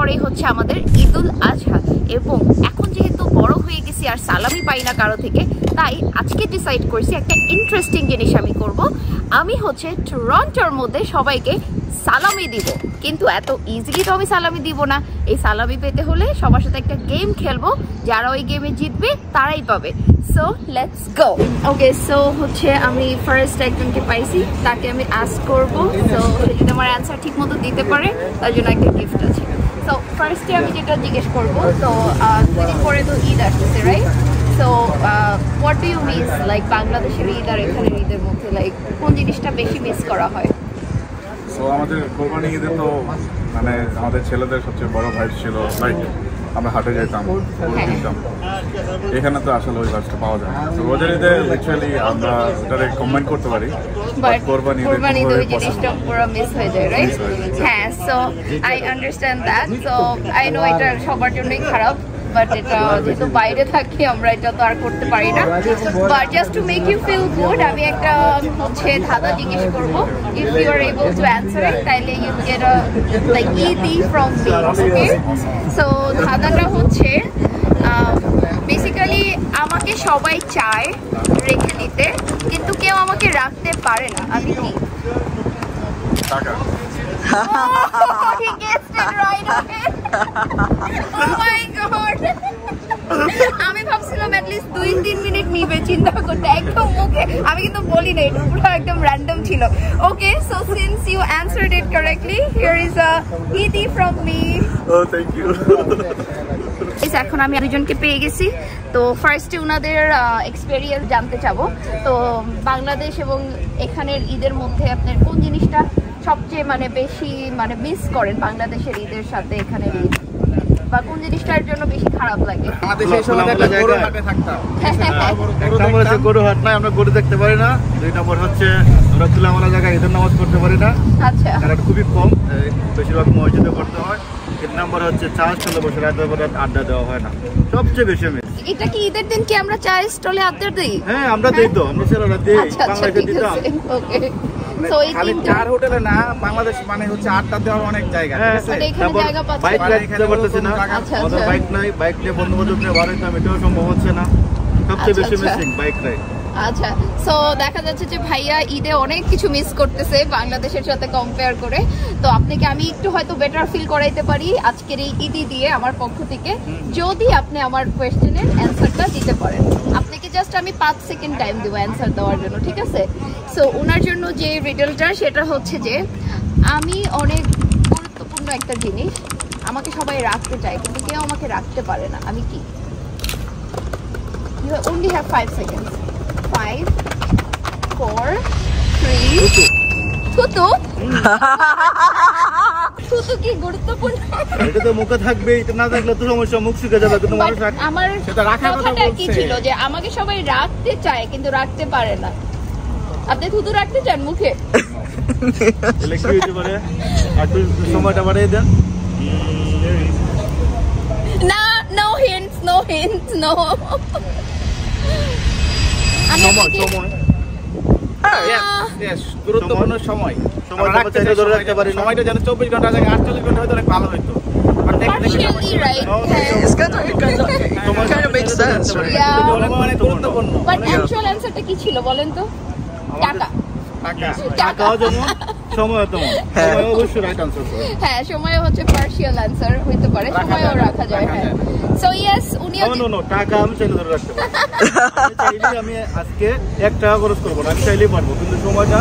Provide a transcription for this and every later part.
পরেই হচ্ছে আমাদের ঈদুল আজহা, এবং এখন যেহেতু বড় হয়ে গেছি আর সালামি পাই না কারো থেকে, তাই আজকে ডিসাইড করছি একটা ইন্টারেস্টিং জিনিস আমি করব। আমি হচ্ছে টরন্টোর মধ্যে সবাইকে সালামি দিব, কিন্তু এত ইজিলি তো আমি সালামি দিব না। এই সালামি পেতে হলে সবার সাথে একটা গেম খেলবো, যারা ওই গেমে জিতবে তারাই পাবে। So let's go. Okay, so হচ্ছে আমি ফার্স্ট একজনকে পাইছি, তাকে আমি আস্ক করবো। সো যদি আমার অ্যান্সার ঠিক মতো দিতে পারে তার জন্য একটা গিফট আছে। সো ফার্স্টে আমি যেটা জিজ্ঞেস করবো, তো দুদিন পরে তো ঈদ আসতেছে, right? So what do you miss, like বাংলাদেশের ঈদ আর এখানের ঈদের মধ্যে লাইক কোন জিনিসটা বেশি মিস করা হয়? সো আমাদের কোরবানি ঈদে তো মানে আমাদের ছেলেদের সবচেয়ে বড় ভাইব ছিল, লাইক আমরা হাটে যেতাম, কিনতাম। এখানে তো আসলে ওই ভাইবটা পাওয়া যায় না। তো রোজার ঈদে অ্যাকচুয়ালি আমরা ওটারে কম্বাইন করতে পারি, বাট কোরবানি ঈদে ওই জিনিসটা পুরো মিস হয়ে যায়, রাইট? হ্যাঁ, so I understand that. So I know এটা সবার জন্যই খারাপ, বাট এটা যেহেতু বাইরে থাকি আমরা এটা তো আর করতে পারি না। But just to make you feel good, আমি একটা হচ্ছে ধাঁধা জিজ্ঞেস করবো। If you are able to answer it, তাইলে you get a like easy from me, okay? So ধাঁধাটা হচ্ছে বেসিক্যালি আমাকে সবাই চায় রেখে নিতে, কিন্তু কেউ আমাকে রাখতে পারে না। আমি কি? টাকা। He guessed it right away. Oh my god! আমি ভাবছিলাম at least 2-3 মিনিট নিবে চিন্তা করতে, একদম মুখে আমি কিন্তু বলি না, এটা পুরো একদম র্যান্ডম ছিল। Okay, so since you answered it correctly, here is a ED from me. Oh, thank you. এখন আমি দুজনকে পেয়ে গেছি। তো ফার্স্টে ওনাদের এক্সপেরিয়েন্স জানতে চাবো। তো বাংলাদেশ এবং এখানের ঈদের মধ্যে আপনার কোন জিনিসটা সবচেয়ে মানে বেশি মানে মিস করেন বাংলাদেশের ঈদের সাথে এখানের ঈদ, বা কোন জিনিসটার জন্য বেশি খারাপ লাগে? গরু হাট নাই, আমরা গরু দেখতে পারি না। 2 নম্বর হচ্ছে আমরা খোলামেলা জায়গায় ঈদের নামাজ পড়তে পারি না। আচ্ছা, কারণ খুবই কম, বেশিরভাগ মসজিদে পড়তে হয়। 3 নম্বর হচ্ছে চা স্টলে বসে রাতের পর আড্ডা দেওয়া হয় না, সবচেয়ে বেশি মিস। এটা কি ঈদের দিন কি আমরা চা স্টলে আড্ডা দিই? হ্যাঁ, আমরা দিই তো, আমরা ছেলেরা দিই, বাংলাদেশে দিতাম। ওকে, সো এই তিনটা চার হোটেলে না, বাংলাদেশ মানে হচ্ছে আড্ডা দেওয়ার অনেক জায়গা, ঠিক আছে? এখানে জায়গা পাচ্ছি বাইক রাখতে পারতেছি না, আমাদের বাইক নাই, বাইক নিয়ে বন্ধু বান্ধব নিয়ে বার হইতাম, এটাও সম্ভব হচ্ছে না। সবচেয়ে বেশি মিসিং বাইক রাইড। আচ্ছা, সো দেখা যাচ্ছে যে ভাইয়া ঈদে অনেক কিছু মিস করতেছে বাংলাদেশের সাথে কম্পেয়ার করে। তো আপনাকে আমি একটু হয়তো বেটার ফিল করাইতে পারি আজকের এই ঈদি দিয়ে আমার পক্ষ থেকে, যদি আপনি আমার কোয়েশ্চেনের অ্যান্সারটা দিতে পারেন। আপনাকে জাস্ট আমি 5 সেকেন্ড টাইম দেবো অ্যান্সার দেওয়ার জন্য, ঠিক আছে? সো ওনার জন্য যে রিডলটা সেটা হচ্ছে যে আমি অনেক গুরুত্বপূর্ণ একটা জিনিস, আমাকে সবাই রাখতে চায় কিন্তু কেউ আমাকে রাখতে পারে না। আমি কি? You only have 5 seconds. 5, 4, 3. থুতু? থুতু কি গুরুত্বপূর্ণ? এটা তো মুখে থাকবে, এটা না থাকলে তো সমস্যা, মুখ শুকিয়ে যাবে। কিন্তু মানুষ আমার কথাটা কি ছিল যে আমাকে সবাই রাখতে চায় কিন্তু রাখতে পারে না। আপনি থুতু রাখতে চান মুখে? তাহলে কি হতে পারে? একটু সময়টা বাড়িয়ে দেন। না, no hints, no hints, no. গুরুত্বপূর্ণ সময়, সময়টা যেন 24 ঘন্টা জায়গায় 48 ঘন্টা হয়তো অনেক ভালো হইতো। অ্যান্সারটা কি ছিল বলেন তো? টাকা। হ্যাঁ, সময় হচ্ছে পার্শিয়াল অ্যান্সার হইতে পারে, সময়ও রাখা যায়। হ্যাঁ, সো ইয়েস, উনি টাকা আমি চাইলে ধরে রাখতে পারি। আমি আজকে 1 টাকা খরচ করবো না, আমি চাইলেই পারবো, কিন্তু সময়টা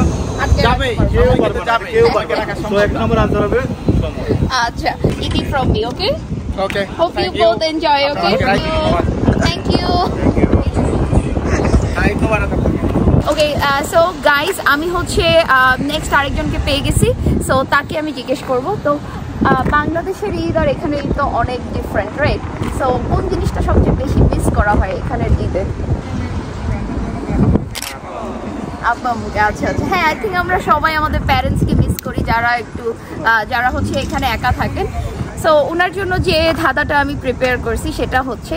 যাবে, কেউ পারবে না, কেউ পারবে না। তো 1 নম্বর আনসার হবে সময়। আচ্ছা, ET from me, okay? Okay, hope you both enjoy, okay? Thank you. Okay, so guys, আমি হচ্ছে নেক্সট আরেকজনকে পেয়ে গেছি। সো তাকে আমি জিজ্ঞেস করব। তো বাংলাদেশের ঈদ আর এখানে ঈদ তো অনেক ডিফারেন্ট, রাইট? সো কোন জিনিসটা সবচেয়ে বেশি মিস করা হয় এখানের ঈদে? আব্বা মুখে। আচ্ছা আচ্ছা, হ্যাঁ, আই থিঙ্ক আমরা সবাই আমাদের প্যারেন্টসকে মিস করি, যারা হচ্ছে এখানে একা থাকেন। সো ওনার জন্য যে ধাঁধাটা আমি প্রিপেয়ার করছি সেটা হচ্ছে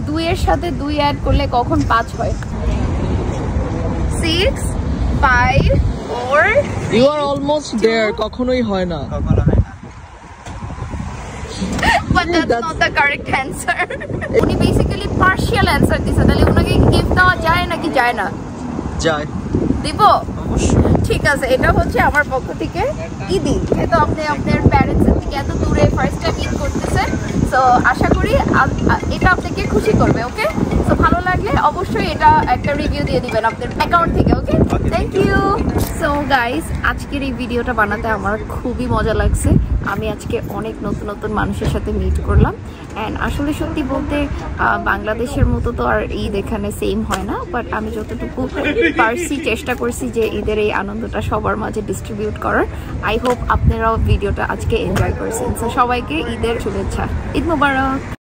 2 এর সাথে 2 অ্যাড করলে কখন 5 হয়? 6, 5, 4. You are almost there. কখনোই হয় না। But that's not the correct answer. উনি বেসিক্যালি পার্শিয়াল অ্যান্সার দিছে, তাহলে ওনাকে গিফট দেওয়া যায় নাকি যায় না? যায়। দিব? ঠিক আছে, এটা হচ্ছে আমার পক্ষ থেকে ঈদি, যেহেতু আপনি আপনার প্যারেন্টসের থেকে এত দূরে ফার্স্ট টাইম ঈদ করতেছেন, সো আশা করি এটা আপনাকে খুশি করবে। ওকে, তো ভালো লাগলে অবশ্যই এটা একটা রিভিউ দিয়ে দিবেন আপনার অ্যাকাউন্ট থেকে। ওকে, থ্যাংক ইউ। সো গাইস, আজকের এই ভিডিওটা বানাতে আমার খুবই মজা লাগছে। আমি আজকে অনেক নতুন নতুন মানুষের সাথে মিট করলাম, অ্যান্ড আসলে সত্যি বলতে বাংলাদেশের মতো তো আর ঈদ এখানে সেম হয় না, বাট আমি যতটুকু পারছি চেষ্টা করছি যে ঈদের এই আনন্দটা সবার মাঝে ডিস্ট্রিবিউট করার। আই হোপ আপনারাও ভিডিওটা আজকে এনজয় করেছেন। সো সবাইকে ঈদের শুভেচ্ছা, ঈদ মোবারক।